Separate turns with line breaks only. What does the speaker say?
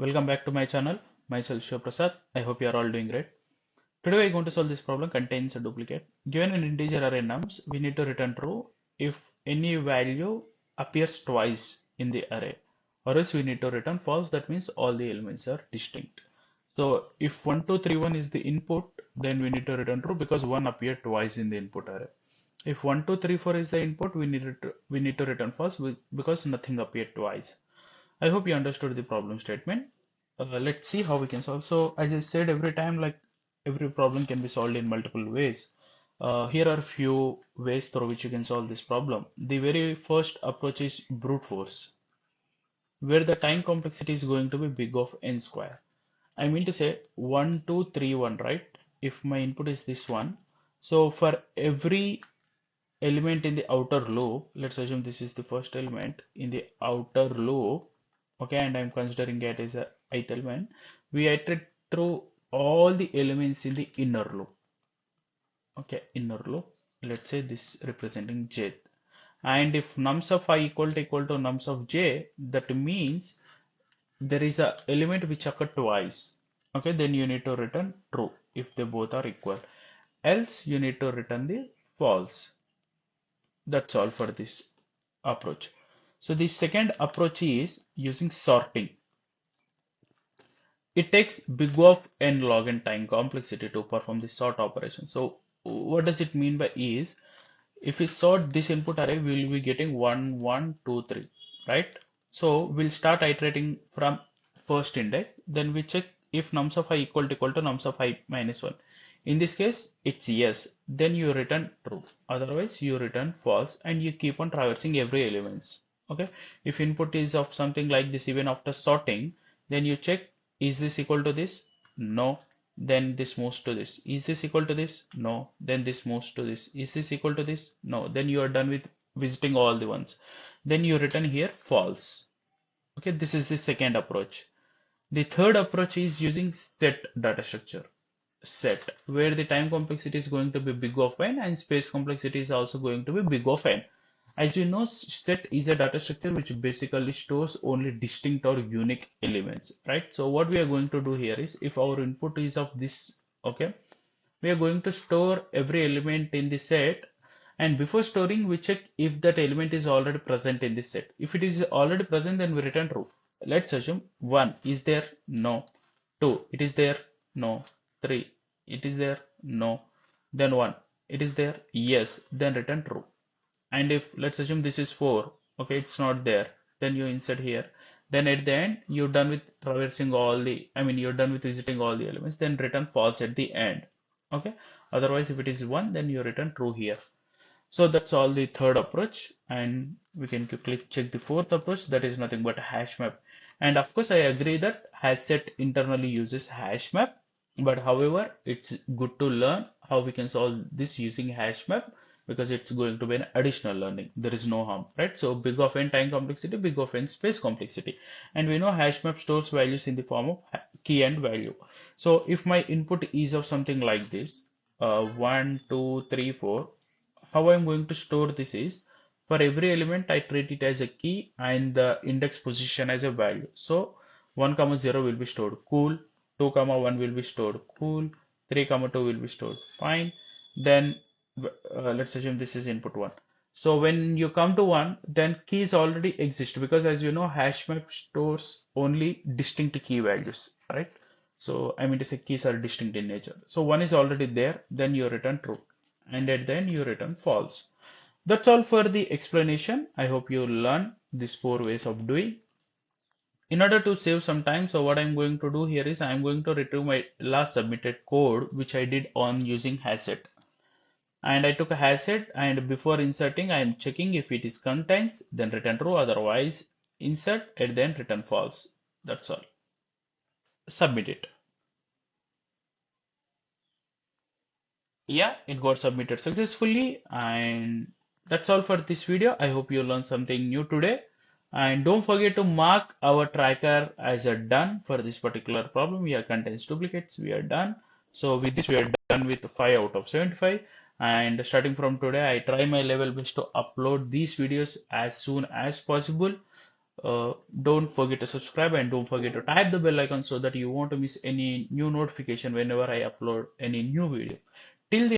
welcome back to my channel. Myself Shiva Prasad. I hope you are all doing great. Today we are going to solve this problem contains a duplicate. Given an integer array nums, we need to return true if any value appears twice in the array, or else we need to return false. That means all the elements are distinct. So if 1, 2, 3, 1 is the input, then we need to return true because 1 appeared twice in the input array. If 1, 2, 3, 4 is the input, we need to return false because nothing appeared twice. I hope you understood the problem statement. Let's see how we can solve. So as I said, every time, like every problem can be solved in multiple ways. Here are a few ways through which you can solve this problem. The very first approach is brute force, where the time complexity is going to be big of n square. I mean to say 1, 2, 3, 1, right? If my input is this one, so for every element in the outer loop, let's assume this is the first element in the outer loop, okay, and I'm considering it as a ith element, we iterate through all the elements in the inner loop. Okay, inner loop, let's say this representing j, and if nums of I equal to nums of j, that means there is a element which occurred twice. Okay, then you need to return true if they both are equal, else you need to return the false. That's all for this approach. So the second approach is using sorting. It takes big of n log n time complexity to perform the sort operation. So what does it mean by is, if we sort this input array, we will be getting 1, 1, 2, 3, right? So we'll start iterating from first index, then we check if nums of I equal to nums of I minus 1. In this case, it's yes, then you return true, otherwise you return false, and you keep on traversing every elements. Okay, if input is of something like this, even after sorting, then you check, is this equal to this? No. Then this moves to this. Is this equal to this? No. Then this moves to this. Is this equal to this? No. Then you are done with visiting all the ones. Then you return here false. Okay, this is the second approach. The third approach is using set data structure. Set, where the time complexity is going to be big of n and space complexity is also going to be big of n. As you know, set is a data structure which basically stores only distinct or unique elements, right? So what we are going to do here is, if our input is of this, okay, we are going to store every element in the set, and before storing we check if that element is already present in the set. If it is already present, then we return true. Let's assume 1 is there, no. 2, it is there, no. 3, it is there, no. Then 1, it is there, yes, then return true. And if let's assume this is 4, okay, it's not there, then you insert here. Then at the end, you're done with traversing all the, you're done with visiting all the elements, then return false at the end. Okay, otherwise if it is 1, then you return true here. So that's all the third approach, and we can quickly check the fourth approach, that is nothing but HashMap. And of course I agree that HashSet internally uses HashMap, but however it's good to learn how we can solve this using HashMap, because it's going to be an additional learning. There is no harm, right? So big of n time complexity, big of n space complexity, and we know HashMap stores values in the form of key and value. So if my input is of something like this, 1, 2, 3, 4, how I'm going to store this is, for every element I treat it as a key and the index position as a value. So 1, 0 will be stored cool, 2, 1 will be stored cool, 3, 2 will be stored fine. Then let's assume this is input 1. So when you come to 1, then keys already exist, because as you know, HashMap stores only distinct key values, right? So I mean to say keys are distinct in nature. So 1 is already there, then you return true, and at the end you return false. That's all for the explanation. I hope you learn these 4 ways of doing. In order to save some time, so what I'm going to do here is I'm going to retrieve my last submitted code which I did on using HashSet. And I took a HashSet, and before inserting I am checking if it is contains, then return true, otherwise insert, and then return false. That's all. Submit it. Yeah, it got submitted successfully, and that's all for this video. I hope you learned something new today, and don't forget to mark our tracker as a done for this particular problem. We are contains duplicates, we are done. So with this we are done with 5 out of 75, and starting from today I try my level best to upload these videos as soon as possible. Don't forget to subscribe and don't forget to tap the bell icon so that you won't miss any new notification whenever I upload any new video. Till